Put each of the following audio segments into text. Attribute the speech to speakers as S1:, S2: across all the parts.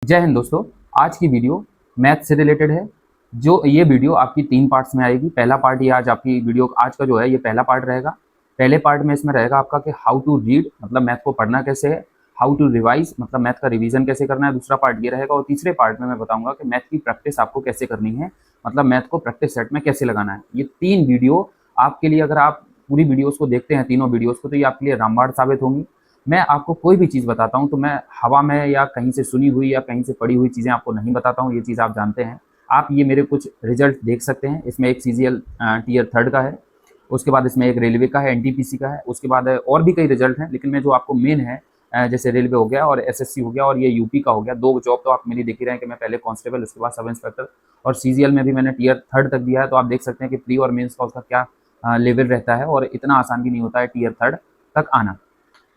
S1: जय हिंद दोस्तों। आज की वीडियो मैथ से रिलेटेड है। जो ये वीडियो आपकी 3 पार्ट्स में आएगी। पहला पार्ट ये आज आपकी वीडियो आज का जो है ये पहला पार्ट रहेगा। पहले पार्ट में इसमें रहेगा आपका कि हाउ टू रीड मतलब मैथ को पढ़ना कैसे है, हाउ टू रिवाइज मतलब मैथ का रिवीजन कैसे करना है, दूसरा पार्ट ये रहेगा। और तीसरे पार्ट में मैं बताऊंगा कि मैथ की प्रैक्टिस आपको कैसे करनी है, मतलब मैथ को प्रैक्टिस सेट में कैसे लगाना है। ये 3 वीडियो आपके लिए, अगर आप पूरी वीडियोज़ को देखते हैं, तीनों वीडियोज़ को, तो ये आपके लिए रामबाण साबित होंगी। मैं आपको कोई भी चीज़ बताता हूँ तो मैं हवा में या कहीं से सुनी हुई या कहीं से पढ़ी हुई चीज़ें आपको नहीं बताता हूँ, ये चीज़ आप जानते हैं। आप ये मेरे कुछ रिजल्ट देख सकते हैं। इसमें एक सीजीएल टियर 3 का है, उसके बाद इसमें एक रेलवे का है, एनटीपीसी का है, उसके बाद और भी कई रिजल्ट हैं। लेकिन मैं जो आपको मेन है, जैसे रेलवे हो गया और एसएससी हो गया और ये यूपी का हो गया, 2 जॉब तो आप मेरी देख ही रहे हैं कि मैं पहले कांस्टेबल, उसके बाद सब इंस्पेक्टर, और सीजीएल में भी मैंने टियर 3 तक दिया है। तो आप देख सकते हैं कि प्री और मेंस का उसका क्या लेवल रहता है, और इतना आसान भी नहीं होता है टियर 3 तक आना।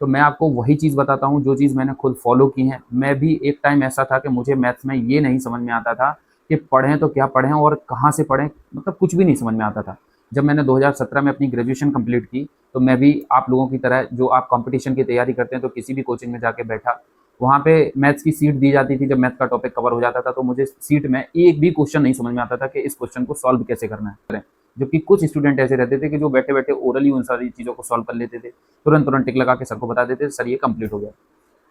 S1: तो मैं आपको वही चीज़ बताता हूँ जो चीज़ मैंने खुद फॉलो की है। मैं भी एक टाइम ऐसा था कि मुझे मैथ्स में ये नहीं समझ में आता था कि पढ़ें तो क्या पढ़ें और कहाँ से पढ़ें, मतलब कुछ भी नहीं समझ में आता था। जब मैंने 2017 में अपनी ग्रेजुएशन कंप्लीट की तो मैं भी आप लोगों की तरह, जो आप कंपटीशन की तैयारी करते हैं, तो किसी भी कोचिंग में जाके बैठा, वहाँ पे मैथ्स की सीट दी जाती थी। जब मैथ का टॉपिक कवर हो जाता था तो मुझे सीट में एक भी क्वेश्चन नहीं समझ में आता था कि इस क्वेश्चन को सॉल्व कैसे करना है। जबकि कुछ स्टूडेंट ऐसे रहते थे कि जो बैठे बैठे ओरली उन सारी चीज़ों को सॉल्व कर लेते थे, तुरंत तुरंत टिक लगा के सर को बता देते थे, सर ये कंप्लीट हो गया।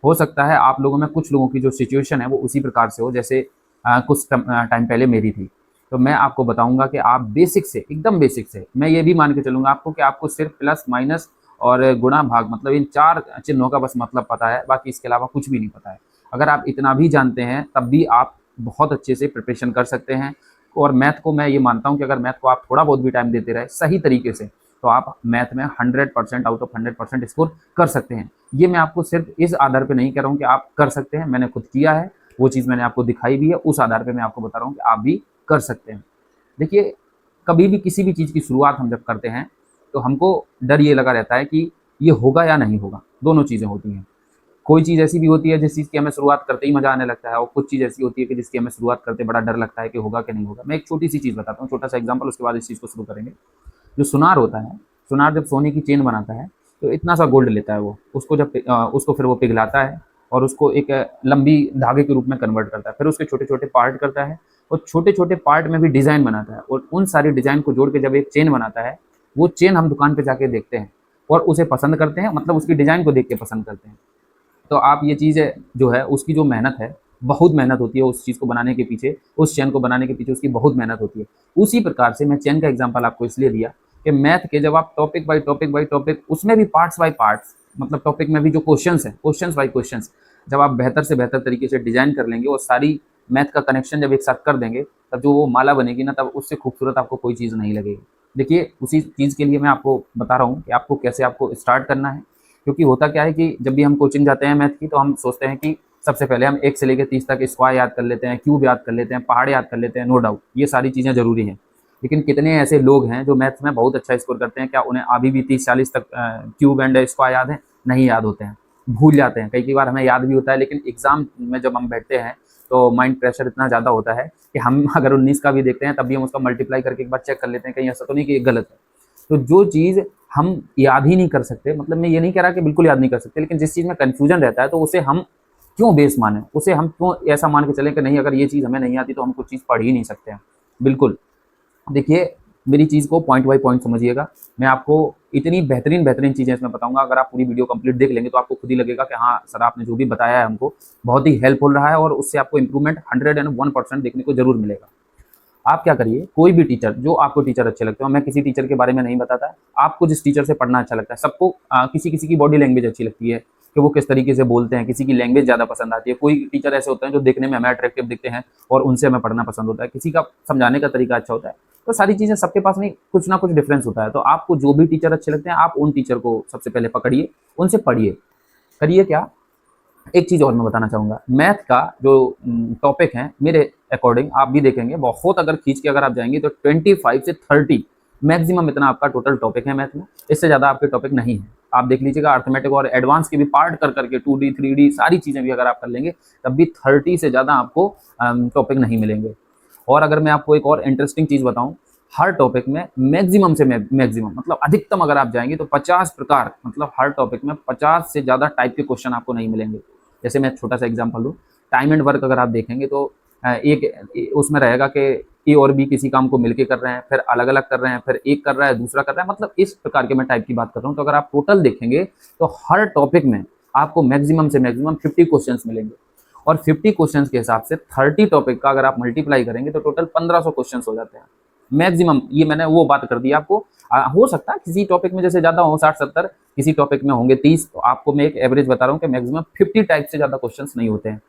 S1: हो सकता है आप लोगों में कुछ लोगों की जो सिचुएशन है वो उसी प्रकार से हो, जैसे कुछ टाइम पहले मेरी थी। तो मैं आपको बताऊंगा कि आप बेसिक से, एकदम बेसिक से, मैं ये भी मान के चलूंगा आपको कि आपको सिर्फ प्लस माइनस और गुणा भाग, मतलब इन 4 चिन्हों का बस मतलब पता है, बाकी इसके अलावा कुछ भी नहीं पता है। अगर आप इतना भी जानते हैं तब भी आप बहुत अच्छे से प्रिपरेशन कर सकते हैं। और मैथ को मैं ये मानता हूँ कि अगर मैथ को आप थोड़ा बहुत भी टाइम देते रहे सही तरीके से, तो आप मैथ में 100% आउट ऑफ 100% स्कोर कर सकते हैं। ये मैं आपको सिर्फ इस आधार पे नहीं कह रहा हूँ कि आप कर सकते हैं, मैंने खुद किया है, वो चीज़ मैंने आपको दिखाई भी है, उस आधार पे मैं आपको बता रहा हूँ कि आप भी कर सकते हैं। देखिए, कभी भी किसी भी चीज़ की शुरुआत हम जब करते हैं तो हमको डर ये लगा रहता है कि ये होगा या नहीं होगा, दोनों चीज़ें होती हैं। कोई चीज़ ऐसी भी होती है जिस चीज़ की हमें शुरुआत करते ही मज़ा आने लगता है, और कुछ चीज़ ऐसी होती है कि जिसकी हमें शुरुआत करते बड़ा डर लगता है कि होगा कि नहीं होगा। मैं एक छोटी-सी चीज़ बताता हूँ, छोटा-सा एग्ज़ाम्पल, उसके बाद इस चीज़ को शुरू करेंगे। जो सुनार होता है, सुनार जब सोने की चेन बनाता है तो इतना सा गोल्ड लेता है वो, उसको जब उसको फिर वो पिघलाता है और उसको एक लंबी धागे के रूप में कन्वर्ट करता है। फिर उसके छोटे-छोटे पार्ट करता है और छोटे-छोटे पार्ट में भी डिज़ाइन बनाता है, और उन सारी डिज़ाइन को जोड़ के जब एक चेन बनाता है, वो चेन हम दुकान पे जाके देखते हैं और उसे पसंद करते हैं, मतलब उसकी डिज़ाइन को देख के पसंद करते हैं। तो आप ये चीज़ जो है उसकी जो मेहनत है, बहुत मेहनत होती है उस चीज़ को बनाने के पीछे, उस चेन को बनाने के पीछे उसकी बहुत मेहनत होती है। उसी प्रकार से मैं चेन का एग्ज़ाम्पल आपको इसलिए दिया कि मैथ के जब आप topic by topic by topic, उसमें भी पार्ट्स बाय पार्ट्स, मतलब टॉपिक में भी जो क्वेश्चंस हैं, क्वेश्चंस बाय क्वेश्चंस, जब आप बेहतर से बेहतर तरीके से डिज़ाइन कर लेंगे और सारी मैथ का कनेक्शन जब एक साथ कर देंगे, तब जो वो माला बनेगी ना, तब उससे खूबसूरत आपको कोई चीज़ नहीं लगेगी। देखिए, उसी चीज़ के लिए मैं आपको बता रहा हूँ कि आपको कैसे आपको स्टार्ट करना है। क्योंकि होता क्या है कि जब भी हम कोचिंग जाते हैं मैथ की, तो हम सोचते हैं कि सबसे पहले हम 1 से लेकर 30 तक स्क्वायर याद कर लेते हैं, क्यूब याद कर लेते हैं, पहाड़ याद कर लेते हैं, नो डाउट ये सारी चीज़ें ज़रूरी हैं। लेकिन कितने ऐसे लोग हैं जो मैथ्स में बहुत अच्छा स्कोर करते हैं, क्या उन्हें अभी भी 30-40 तक क्यूब एंड स्क्वायर याद है? नहीं याद होते हैं, भूल जाते हैं। कई बार हमें याद भी होता है, लेकिन एग्ज़ाम में जब हम बैठते हैं तो माइंड प्रेशर इतना ज़्यादा होता है कि हम अगर 19 का भी देखते हैं तब भी हम उसका मल्टीप्लाई करके एक बार चेक कर लेते हैं, कहीं ऐसा तो नहीं कि ये गलत है। तो जो चीज़ हम याद ही नहीं कर सकते, मतलब मैं ये नहीं कह रहा कि बिल्कुल याद नहीं कर सकते, लेकिन जिस चीज़ में कन्फ्यूजन रहता है तो उसे हम क्यों बेस माने, उसे हम क्यों ऐसा मान के चलें कि नहीं, अगर ये चीज़ हमें नहीं आती तो हम कुछ चीज़ पढ़ ही नहीं सकते हैं। बिल्कुल, देखिए, मेरी चीज़ को पॉइंट बाय पॉइंट समझिएगा। मैं आपको इतनी बेहतरीन बेहतरीन चीज़ें इसमें बताऊँगा, अगर आप पूरी वीडियो कंप्लीट देख लेंगे तो आपको खुद ही लगेगा कि हाँ, सर आपने जो भी बताया है हमको बहुत ही हेल्पफुल रहा है, और उससे आपको इम्प्रूवमेंट 101% देखने को ज़रूर मिलेगा। आप क्या करिए, कोई भी टीचर, जो आपको टीचर अच्छे लगते हो, मैं किसी टीचर के बारे में नहीं बताता, आपको जिस टीचर से पढ़ना अच्छा लगता है, सबको किसी किसी की बॉडी लैंग्वेज अच्छी लगती है कि वो किस तरीके से बोलते हैं, किसी की लैंग्वेज ज़्यादा पसंद आती है। कोई टीचर ऐसे होते हैं जो देखने में हमें अट्रैक्टिव दिखते हैं और उनसे हमें पढ़ना पसंद होता है, किसी का समझाने का तरीका अच्छा होता है। तो सारी चीज़ें सबके पास नहीं, कुछ ना कुछ डिफरेंस होता है। तो आपको जो भी टीचर अच्छे लगते हैं, आप उन टीचर को सबसे पहले पकड़िए, उनसे पढ़िए। करिए क्या, एक चीज़ और मैं बताना चाहूँगा, मैथ का जो टॉपिक है, मेरे अकॉर्डिंग आप भी देखेंगे, बहुत अगर खींच के अगर आप जाएंगे तो 25 से 30 मैक्सिमम इतना आपका टोटल टॉपिक है मैथ में। इससे ज़्यादा आपके टॉपिक नहीं है। आप देख लीजिएगा, अर्थमेटिक और एडवांस के भी पार्ट कर करके 2D 3D सारी चीज़ें भी अगर आप कर लेंगे, तब भी 30 से ज़्यादा आपको टॉपिक नहीं मिलेंगे। और अगर मैं आपको एक और इंटरेस्टिंग चीज़ बताऊँ, हर टॉपिक में मैक्सिमम से मैक्सिमम, मतलब अधिकतम अगर आप जाएंगे तो 50 प्रकार, मतलब हर टॉपिक में 50 से ज़्यादा टाइप के क्वेश्चन आपको नहीं मिलेंगे। जैसे मैं छोटा सा एग्जांपल दूँ, टाइम एंड वर्क अगर आप देखेंगे तो एक उसमें रहेगा कि ए और बी किसी काम को मिलके कर रहे हैं, फिर अलग अलग कर रहे हैं, फिर एक कर रहा है दूसरा कर रहा है, मतलब इस प्रकार के मैं टाइप की बात कर रहा हूँ। तो अगर आप टोटल देखेंगे तो हर टॉपिक में आपको मैक्सिमम से मैक्सिमम 50 क्वेश्चंस मिलेंगे, और 50 क्वेश्चंस के हिसाब से 30 टॉपिक का अगर आप मल्टीप्लाई करेंगे तो टोटल 1500 क्वेश्चंस हो जाते हैं मैक्सिमम। ये मैंने वो बात कर दी आपको। हो सकता है किसी टॉपिक में जैसे ज़्यादा हो 60-70, किसी टॉपिक में होंगे 30, तो आपको मैं एक एवरेज बता रहा हूँ कि मैक्सिमम 50 टाइप से ज़्यादा क्वेश्चंस नहीं होते हैं।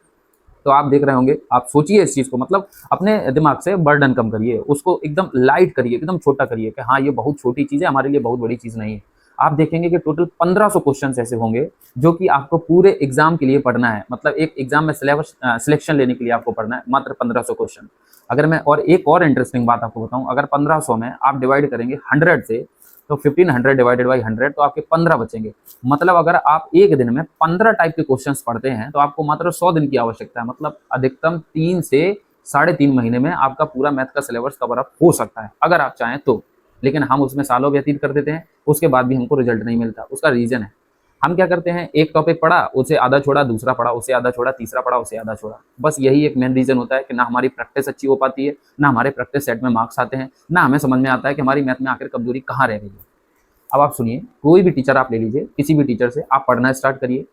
S1: तो आप देख रहे होंगे, आप सोचिए इस चीज़ को, मतलब अपने दिमाग से बर्डन कम करिए, उसको एकदम लाइट करिए, एकदम छोटा करिए कि हाँ ये बहुत छोटी चीज़ है, हमारे लिए बहुत बड़ी चीज़ नहीं है। आप देखेंगे कि टोटल 1500 क्वेश्चंस ऐसे होंगे जो कि आपको पूरे एग्जाम के लिए पढ़ना है, मतलब एक एग्जाम में सिलेबस सिलेक्शन लेने के लिए आपको पढ़ना है मात्र 1500 क्वेश्चन। अगर मैं और एक और इंटरेस्टिंग बात आपको बताऊं, अगर 1500 में आप डिवाइड करेंगे 100 से, तो 1500 डिवाइडेड बाई 100 तो आपके 15 बचेंगे। मतलब अगर आप एक दिन में 15 टाइप के क्वेश्चंस पढ़ते हैं तो आपको मात्र 100 दिन की आवश्यकता है, मतलब अधिकतम 3 से 3.5 महीने में आपका पूरा मैथ का सिलेबस कवर अप हो सकता है अगर आप चाहें तो। लेकिन हम उसमें सालों व्यतीत कर देते हैं, उसके बाद भी हमको रिजल्ट नहीं मिलता। उसका रीजन है, हम क्या करते हैं, एक टॉपिक पढ़ा, उसे आधा छोड़ा, दूसरा पढ़ा, उसे आधा छोड़ा, तीसरा पढ़ा, उसे आधा छोड़ा। बस यही एक मेन रीजन होता है कि ना हमारी प्रैक्टिस अच्छी हो पाती है, ना हमारे प्रैक्टिस सेट में मार्क्स आते हैं, ना हमें समझ में आता है कि हमारी मैथ में आखिर कमजोरी कहाँ रह गई है। अब आप सुनिए, कोई भी टीचर आप ले लीजिए, किसी भी टीचर से आप पढ़ना स्टार्ट करिए।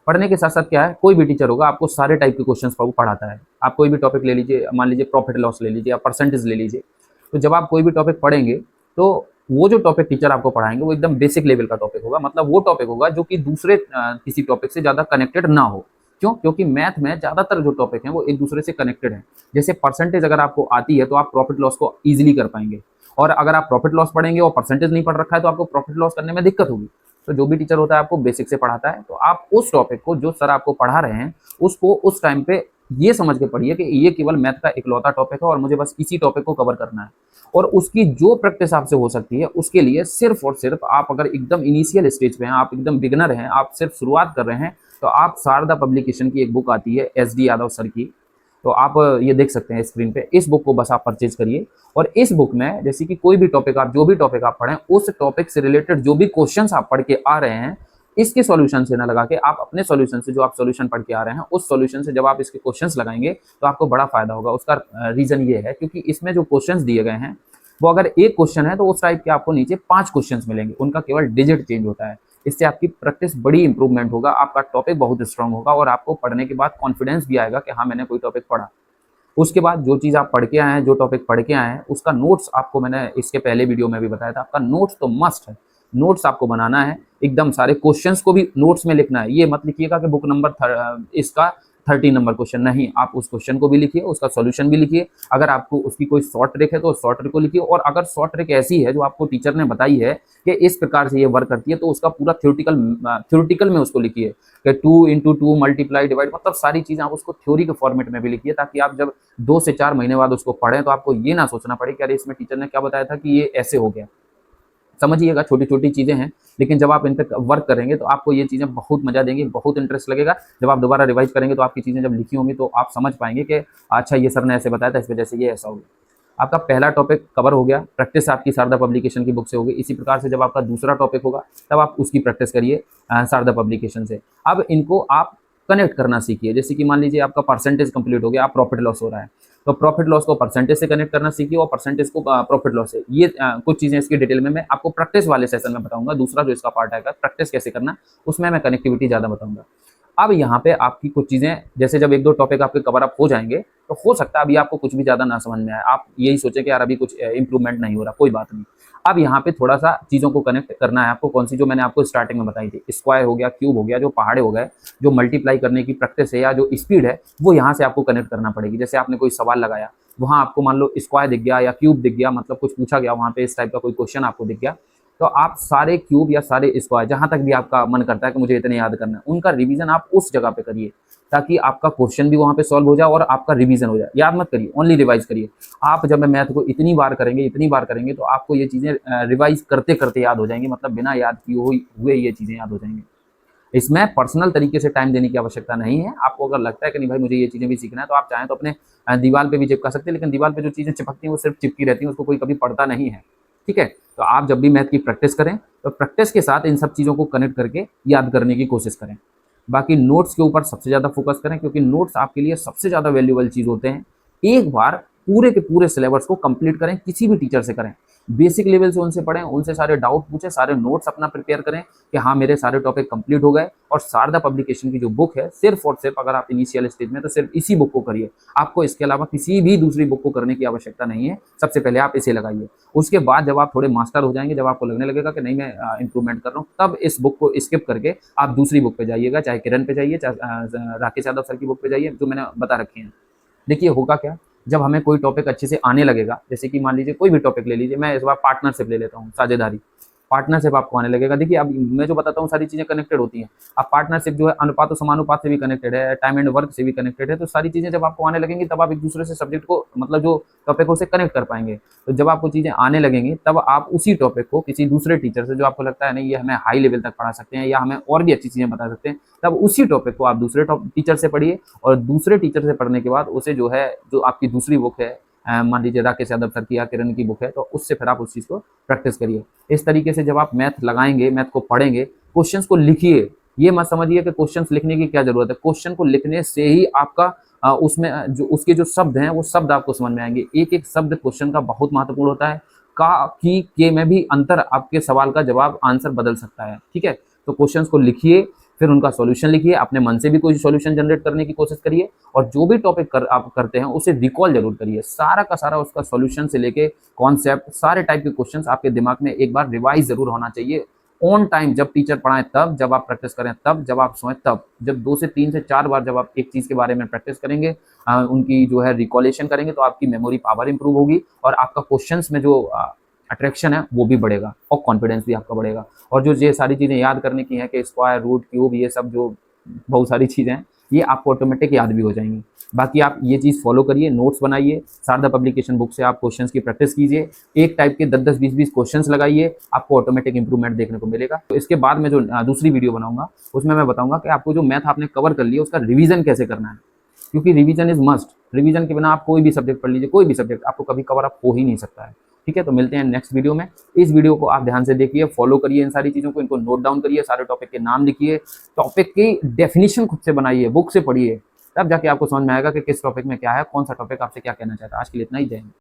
S1: पढ़ने के साथ साथ क्या है, कोई भी टीचर होगा आपको सारे टाइप के क्वेश्चंस पढ़ाता है। आप कोई भी टॉपिक ले लीजिए, मान लीजिए प्रॉफिट लॉस ले लीजिए या परसेंटेज ले लीजिए। तो जब आप कोई भी टॉपिक पढ़ेंगे तो वो जो टॉपिक टीचर आपको पढ़ाएंगे वो एकदम बेसिक लेवल का टॉपिक होगा, मतलब वो टॉपिक होगा जो कि दूसरे किसी टॉपिक से ज़्यादा कनेक्टेड ना हो। क्यों? क्योंकि मैथ में ज़्यादातर जो टॉपिक हैं वो एक दूसरे से कनेक्टेड हैं। जैसे परसेंटेज अगर आपको आती है तो आप प्रॉफिट लॉस को ईजिली कर पाएंगे, और अगर आप प्रॉफिट लॉस पढ़ेंगे और परसेंटेज नहीं पढ़ रखा है तो आपको प्रॉफिट लॉस करने में दिक्कत होगी। तो जो भी टीचर होता है आपको बेसिक से पढ़ाता है, तो आप उस टॉपिक को जो सर आपको पढ़ा रहे हैं उसको उस टाइम पे ये समझ के पढ़िए कि ये केवल मैथ का इकलौता टॉपिक है और मुझे बस इसी टॉपिक को कवर करना है। और उसकी जो प्रैक्टिस आपसे हो सकती है उसके लिए सिर्फ और सिर्फ आप अगर एकदम इनिशियल स्टेज पे हैं, आप एकदम बिगनर हैं, आप सिर्फ शुरुआत कर रहे हैं, तो आप शारदा पब्लिकेशन की एक बुक आती है SD यादव सर की, तो आप ये देख सकते हैं स्क्रीन पे, इस बुक को बस आप परचेज करिए। और इस बुक में जैसे कि कोई भी टॉपिक आप जो भी टॉपिक आप पढ़ें, उस टॉपिक से रिलेटेड जो भी क्वेश्चंस आप पढ़ के आ रहे हैं, इसके सॉल्यूशन से ना लगा के आप अपने सॉल्यूशन से, जो आप सॉल्यूशन पढ़ के आ रहे हैं उस सॉल्यूशन से जब आप इसके क्वेश्चंस लगाएंगे तो आपको बड़ा फायदा होगा। उसका रीजन ये है क्योंकि इसमें जो क्वेश्चंस दिए गए हैं वो अगर एक क्वेश्चन है तो उस टाइप के आपको नीचे 5 क्वेश्चंस मिलेंगे, उनका केवल डिजिट चेंज होता है। इससे आपकी प्रैक्टिस बड़ी इंप्रूवमेंट होगा, आपका टॉपिक बहुत स्ट्रांग होगा और आपको पढ़ने के बाद कॉन्फिडेंस भी आएगा कि हाँ मैंने कोई टॉपिक पढ़ा। उसके बाद जो चीज़ आप पढ़ के आए हैं, जो टॉपिक पढ़ के आए हैं, उसका नोट्स आपको मैंने इसके पहले वीडियो में भी बताया था, आपका नोट्स तो मस्ट है। नोट्स आपको बनाना है, एकदम सारे क्वेश्चंस को भी नोट्स में लिखना है। ये मत लिखिएगा कि बुक नंबर इसका 30 नंबर क्वेश्चन, नहीं, आप उस क्वेश्चन को भी लिखिए, उसका सॉल्यूशन भी लिखिए। अगर आपको उसकी कोई शॉर्ट ट्रिक है तो शॉर्ट ट्रिक को लिखिए, और अगर शॉर्ट ट्रिक ऐसी है जो आपको टीचर ने बताई है कि इस प्रकार से ये वर्क करती है, तो उसका पूरा थ्योरेटिकल में उसको लिखिए कि 2 × 2 मल्टीप्लाई डिवाइड, मतलब सारी चीज़ें आप उसको थ्योरी के फॉर्मेट में भी लिखिए, ताकि आप जब 2 से 4 महीने बाद उसको पढ़ें तो आपको ये ना सोचना पड़े कि अरे इसमें टीचर ने क्या बताया था कि ये ऐसे हो गया। समझिएगा, छोटी-छोटी चीज़ें हैं, लेकिन जब आप इन पे वर्क करेंगे तो आपको ये चीज़ें बहुत मज़ा देंगी, बहुत इंटरेस्ट लगेगा। जब आप दोबारा रिवाइज़ करेंगे तो आपकी चीज़ें जब लिखी होंगी तो आप समझ पाएँगे कि अच्छा ये सर ने ऐसे बताया था, इस वजह से ये ऐसा हो गया। आपका पहला टॉपिक कवर हो गया, प्रैक्टिस आपकी शारदा पब्लिकेशन की बुक से होगी। इसी प्रकार से जब आपका दूसरा टॉपिक होगा तब आप उसकी प्रैक्टिस करिए शारदा पब्लिकेशन से। अब इनको आप कनेक्ट करना सीखिए। जैसे कि मान लीजिए आपका परसेंटेज कंप्लीट हो गया, आप प्रॉफिट लॉस हो रहा है, तो प्रॉफिट लॉस को परसेंटेज से कनेक्ट करना सीखिए और परसेंटेज को प्रॉफिट लॉस से। ये कुछ चीज़ें इसकी डिटेल में मैं आपको प्रैक्टिस वाले सेशन में बताऊंगा। दूसरा जो इसका पार्ट आएगा प्रैक्टिस कैसे करना, उसमें मैं कनेक्टिविटी ज़्यादा बताऊंगा। अब यहाँ पे आपकी कुछ चीज़ें, जैसे जब 1-2 टॉपिक आपके कवर अप हो जाएंगे तो हो सकता है अभी आपको कुछ भी ज़्यादा ना समझ में आए, आप यही सोचें कि यार अभी कुछ इंप्रूवमेंट नहीं हो रहा, कोई बात नहीं। अब यहाँ पे थोड़ा सा चीज़ों को कनेक्ट करना है आपको, कौन सी, जो मैंने आपको स्टार्टिंग में बताई थी, स्क्वायर हो गया, क्यूब हो गया, जो पहाड़े हो गए, जो मल्टीप्लाई करने की प्रैक्टिस है या जो स्पीड है, वो यहाँ से आपको कनेक्ट करना पड़ेगी। जैसे आपने कोई सवाल लगाया, वहाँ आपको मान लो स्क्वायर दिख गया या क्यूब दिख गया, मतलब कुछ पूछा गया वहाँ पे, इस टाइप का कोई क्वेश्चन आपको दिख गया, तो आप सारे क्यूब या सारे स्क्वायर, जहाँ तक भी आपका मन करता है कि मुझे इतने याद करना है, उनका रिवीजन आप उस जगह पे करिए, ताकि आपका क्वेश्चन भी वहाँ पे सॉल्व हो जाए और आपका रिवीजन हो जाए। याद मत करिए, ओनली रिवाइज करिए। आप जब मैथ को इतनी बार करेंगे तो आपको ये चीज़ें रिवाइज करते करते याद हो जाएंगी, मतलब बिना याद किए हुए ये चीज़ें याद हो जाएंगी। इसमें पर्सनल तरीके से टाइम देने की आवश्यकता नहीं है। आपको अगर लगता है कि नहीं भाई मुझे ये चीज़ें भी सीखना है, तो आप चाहें तो अपने दीवार पे भी चिपका सकते हैं, लेकिन दीवार पे जो चीज़ें चिपकती हैं वो सिर्फ चिपकी रहती हैं, उसको कोई कभी पढ़ता नहीं है। ठीक है, तो आप जब भी मैथ की प्रैक्टिस करें तो प्रैक्टिस के साथ इन सब चीज़ों को कनेक्ट करके याद करने की कोशिश करें। बाकी नोट्स के ऊपर सबसे ज़्यादा फोकस करें, क्योंकि नोट्स आपके लिए सबसे ज़्यादा वैल्यूएबल चीज़ होते हैं। एक बार पूरे के पूरे सिलेबस को कंप्लीट करें, किसी भी टीचर से करें, बेसिक लेवल से उनसे पढ़ें, उनसे सारे डाउट पूछें, सारे नोट्स अपना प्रिपेयर करें कि हाँ मेरे सारे टॉपिक कंप्लीट हो गए। और शारदा पब्लिकेशन की जो बुक है, सिर्फ और सिर्फ अगर आप इनिशियल स्टेज में, तो सिर्फ इसी बुक को करिए। आपको इसके अलावा किसी भी दूसरी बुक को करने की आवश्यकता नहीं है। सबसे पहले आप इसे लगाइए। उसके बाद जब आप थोड़े मास्टर हो जाएंगे, जब आपको लगने लगेगा कि नहीं मैं इंप्रूवमेंट कर रहा हूँ, तब इस बुक को स्किप करके आप दूसरी बुक पे जाइएगा, चाहे किरण पे जाइए, चाहे राकेश यादव सर की बुक पे जाइए, जो मैंने बता रखी है। देखिए होगा क्या, जब हमें कोई टॉपिक अच्छे से आने लगेगा, जैसे कि मान लीजिए कोई भी टॉपिक ले लीजिए, मैं इस बार पार्टनरशिप ले लेता हूँ, साझेदारी। पार्टनरशिप आपको आने लगेगा। देखिए अब मैं जो बताता हूँ सारी चीज़ें कनेक्टेड होती हैं। अब पार्टनरशिप जो है अनुपात और समानुपात से भी कनेक्टेड है, टाइम एंड वर्क से भी कनेक्टेड है। तो सारी चीज़ें जब आपको आने लगेंगी, तब आप एक दूसरे से सब्जेक्ट को, मतलब जो टॉपिक है, उसे कनेक्ट कर पाएंगे। तो जब आपको चीज़ें आने लगेंगी, तब आप उसी टॉपिक को किसी दूसरे टीचर से, जो आपको लगता है नहीं ये हमें हाई लेवल तक पढ़ा सकते हैं या हमें और भी अच्छी चीज़ें बता सकते हैं, तब उसी टॉपिक को आप दूसरे टीचर से पढ़िए। और दूसरे टीचर से पढ़ने के बाद उसे जो है, जो आपकी दूसरी बुक है, मान लीजिए राकेश यादव सर की या किरण की बुक है, तो उससे फिर आप उस चीज़ को प्रैक्टिस करिए। इस तरीके से जब आप मैथ लगाएंगे, मैथ को पढ़ेंगे, क्वेश्चंस को लिखिए। ये मत समझिए कि क्वेश्चंस लिखने की क्या जरूरत है। क्वेश्चन को लिखने से ही आपका उसमें जो उसके जो शब्द हैं, वो शब्द आपको समझ में आएंगे। एक एक शब्द क्वेश्चन का बहुत महत्वपूर्ण होता है। का, की, के में भी अंतर आपके सवाल का जवाब, आंसर बदल सकता है। ठीक है, तो क्वेश्चंस को लिखिए, फिर उनका सॉल्यूशन लिखिए, अपने मन से भी कोई सॉल्यूशन जनरेट करने की कोशिश करिए। और जो भी टॉपिक आप करते हैं, उसे रिकॉल जरूर करिए। सारा का सारा उसका सॉल्यूशन से लेके कॉन्सेप्ट, सारे टाइप के क्वेश्चंस आपके दिमाग में एक बार रिवाइज जरूर होना चाहिए। ऑन टाइम, जब टीचर पढ़ाएं तब, जब आप प्रैक्टिस करें तब, जब आप सोएं तब। जब 2 से 3 से 4 बार जब आप एक चीज़ के बारे में प्रैक्टिस करेंगे, उनकी जो है रिकॉलेशन करेंगे, तो आपकी मेमोरी पावर इंप्रूव होगी और आपका क्वेश्चंस में जो अट्रैक्शन है वो भी बढ़ेगा और कॉन्फिडेंस भी आपका बढ़ेगा। और जो ये सारी चीज़ें याद करने की हैं कि स्क्वायर, रूट, क्यूब, ये सब जो बहुत सारी चीज़ें हैं, ये आपको ऑटोमेटिक याद भी हो जाएंगी। बाकी आप ये चीज़ फॉलो करिए, नोट्स बनाइए, शारदा पब्लिकेशन बुक से आप क्वेश्चंस की प्रैक्टिस कीजिए। एक टाइप के 10-10, 20-20 क्वेश्चंस लगाइए, आपको ऑटोमेटिक इंप्रूवमेंट देखने को मिलेगा। तो इसके बाद में जो दूसरी वीडियो बनाऊंगा, उसमें मैं बताऊंगा कि आपको जो मैथ आपने कवर कर लिया, उसका रिवीजन कैसे करना है। क्योंकि रिवीजन इज मस्ट। रिवीजन के बिना आप कोई भी सब्जेक्ट पढ़ लीजिए, कोई भी सब्जेक्ट आपको कभी कवर अप हो ही नहीं सकता है। ठीक है, तो मिलते हैं नेक्स्ट वीडियो में। इस वीडियो को आप ध्यान से देखिए, फॉलो करिए इन सारी चीज़ों को, इनको नोट डाउन करिए, सारे टॉपिक के नाम लिखिए, टॉपिक की डेफिनेशन खुद से बनाइए, बुक से पढ़िए, तब जाके आपको समझ में आएगा कि किस टॉपिक में क्या है, कौन सा टॉपिक आपसे क्या कहना चाहता है। आज के लिए इतना ही, जय हिंद।